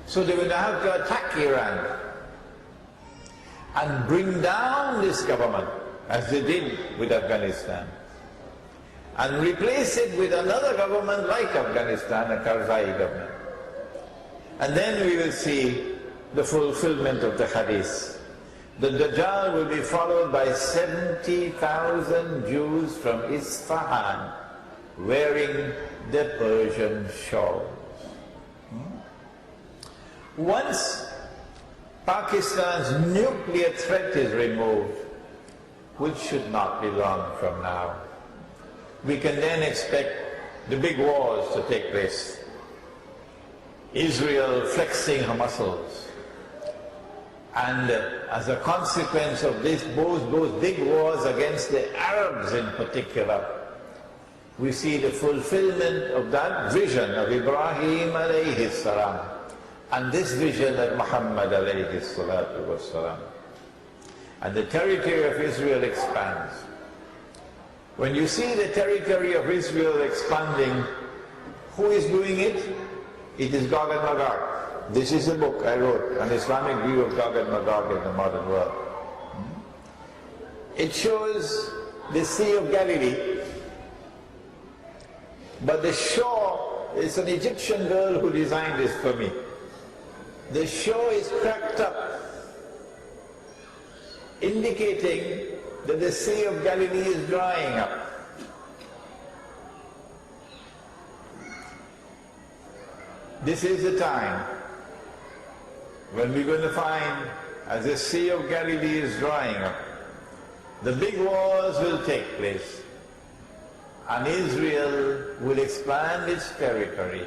So they're going to have to attack Iran and bring down this government, as they did with Afghanistan, and replace it with another government like Afghanistan, a Karzai government. And then we will see the fulfillment of the hadith. The Dajjal will be followed by 70,000 Jews from Isfahan wearing the Persian shawls. Once Pakistan's nuclear threat is removed, which should not be long from now, we can then expect the big wars to take place. Israel flexing her muscles. And as a consequence of this, those big wars against the Arabs in particular, we see the fulfillment of that vision of Ibrahim alayhi salam and this vision of Muhammad alayhi salatu wassalam. And the territory of Israel expands. When you see the territory of Israel expanding, who is doing it? It is Gog and Magog. This is a book I wrote, An Islamic View of Gog and Magog in the Modern World. It shows the Sea of Galilee, but the shore, it's an Egyptian girl who designed this for me. The shore is cracked up, indicating that the Sea of Galilee is drying up. This is the time when we're going to find, as the Sea of Galilee is drying up, the big wars will take place, and Israel will expand its territory,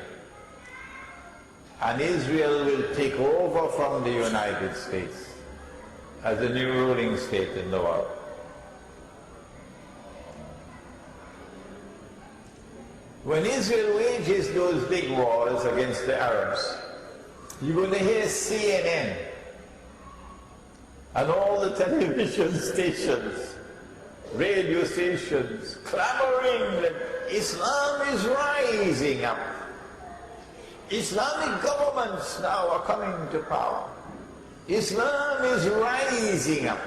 and Israel will take over from the United States as the new ruling state in the world. When Israel wages those big wars against the Arabs, you're going to hear CNN and all the television stations, radio stations, clamoring that Islam is rising up. Islamic governments now are coming to power. Islam is rising up.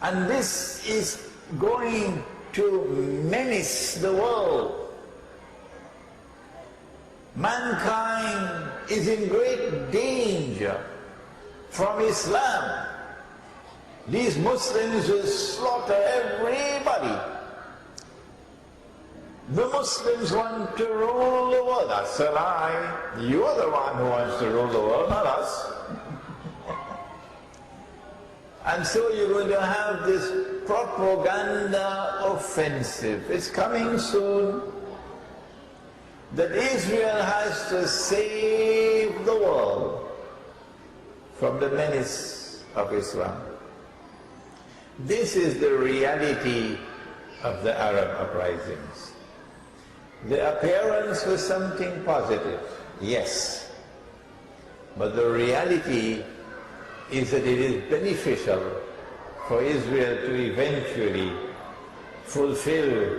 And this is going to menace the world. Mankind is in great danger from Islam. These Muslims will slaughter everybody. The Muslims want to rule the world. That's a lie. You're the one who wants to rule the world, not us. And so you're going to have this propaganda offensive. It's coming soon. That Israel has to save the world from the menace of Islam. This is the reality of the Arab uprisings. The appearance was something positive, yes. But the reality is that it is beneficial for Israel to eventually fulfill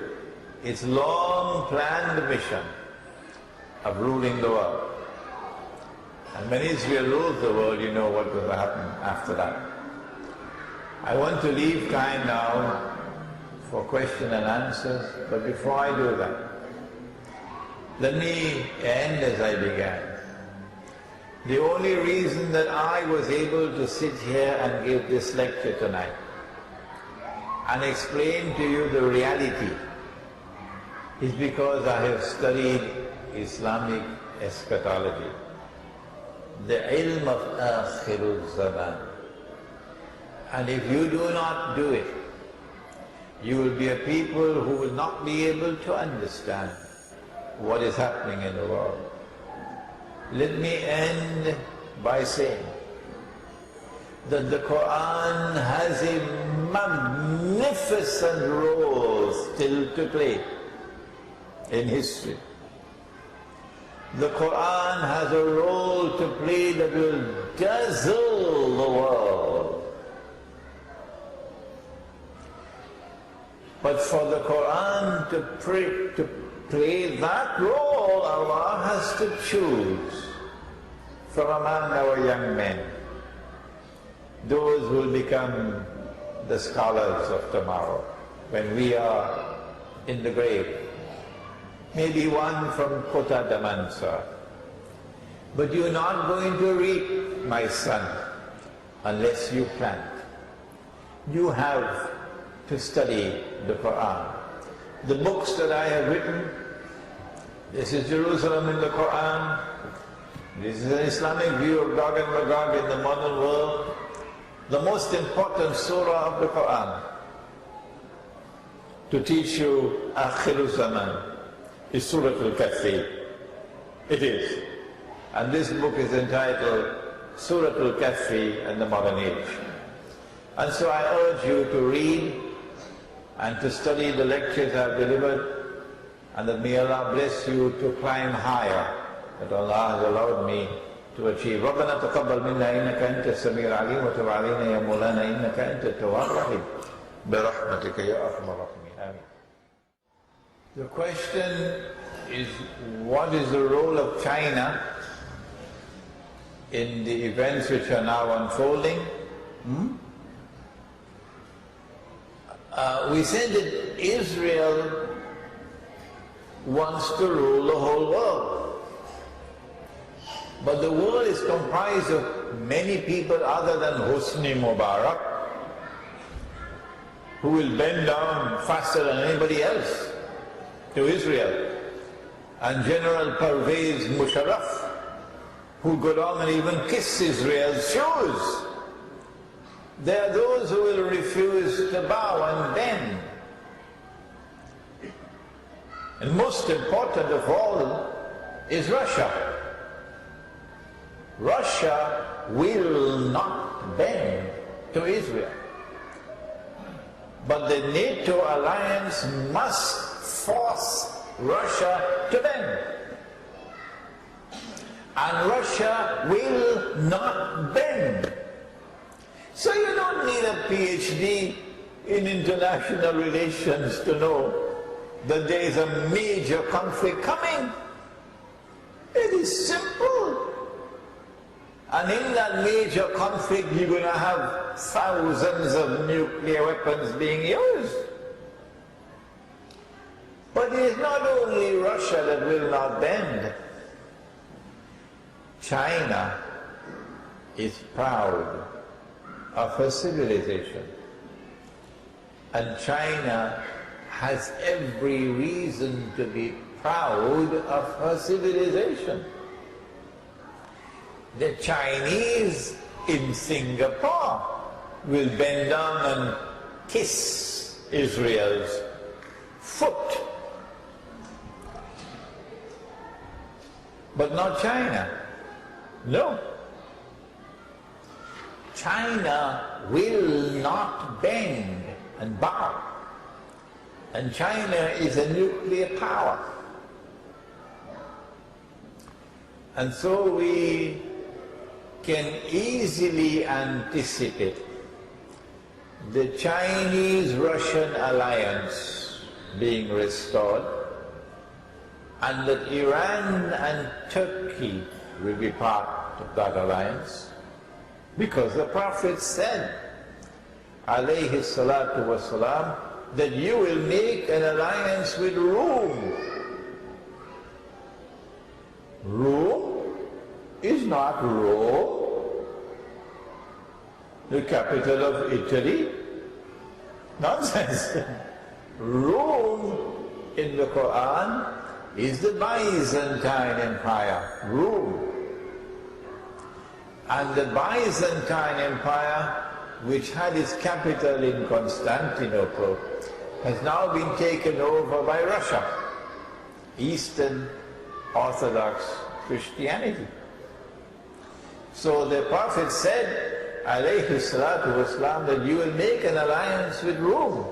its long-planned mission of ruling the world. And when Israel rules the world, you know what will happen after that. I want to leave time now for question and answers, but before I do that, let me end as I began. The only reason that I was able to sit here and give this lecture tonight and explain to you the reality is because I have studied Islamic eschatology, the ilm of Akhirul Zaman. And if you do not do it, you will be a people who will not be able to understand what is happening in the world. Let me end by saying that the Quran has a magnificent role still to play in history. The Quran has a role to play that will dazzle the world. But for the Quran to play that role, Allah has to choose from among our young men, those who will become the scholars of tomorrow, when we are in the grave. Maybe one from Kota Damansa. But you're not going to reap, my son, unless you plant. You have to study the Quran. The books that I have written, this is Jerusalem in the Quran, this is an Islamic view of Gog and Magog in the modern world, the most important surah of the Quran to teach you Akhiru Zaman is Surah Al-Kahfi. It is. And this book is entitled Surah Al-Kahfi and the Modern Age. And so I urge you to read and to study the lectures I have delivered, and that may Allah bless you to climb higher, that Allah has allowed me to achieve. رَبَّنَا تَقَبَّلْ مِنَّا إِنَّكَ أَنْتَ السَّمِيعُ الْعَلِيمُ وَتُبْ عَلَيْنَا يَا مَوْلَانَا إِنَّكَ أَنْتَ التَّوَّابُ الرَّحِيمُ بِرَحْمَتِكَ يَا أَرْحَمَ الرَّاحِمِينَ آمين. The question is, what is the role of China in the events which are now unfolding? We said that Israel wants to rule the whole world. But the world is comprised of many people other than Hosni Mubarak, who will bend down faster than anybody else to Israel, and General Pervez Musharraf, who go down and even kiss Israel's shoes. There are those who will refuse to bow and bend. And most important of all is Russia. Russia will not bend to Israel. But the NATO alliance must force Russia to bend. And Russia will not bend. So you don't need a PhD in international relations to know that there is a major conflict coming. It is simple. And in that major conflict, you're going to have thousands of nuclear weapons being used. But it is not only Russia that will not bend. China is proud of her civilization. And China has every reason to be proud of her civilization. The Chinese in Singapore will bend down and kiss Israel's foot. But not China. No. China will not bend and bow. And China is a nuclear power. And so we can easily anticipate the Chinese-Russian alliance being restored, and that Iran and Turkey will be part of that alliance, because the Prophet said, alayhi salatu wasalam, that you will make an alliance with Rome. Rome is not Rome, the capital of Italy. Nonsense. Rome in the Quran is the Byzantine Empire, Rome. And the Byzantine Empire, which had its capital in Constantinople, has now been taken over by Russia, Eastern Orthodox Christianity. So the Prophet said, alayhi salatu wasalam, that you will make an alliance with Rome.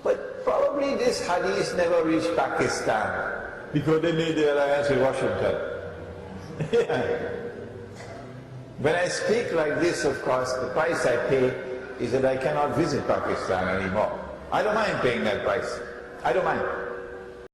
But probably this hadith never reached Pakistan, because they made the alliance with Washington. When I speak like this, of course, the price I pay is that I cannot visit Pakistan anymore. I don't mind paying that price. I don't mind.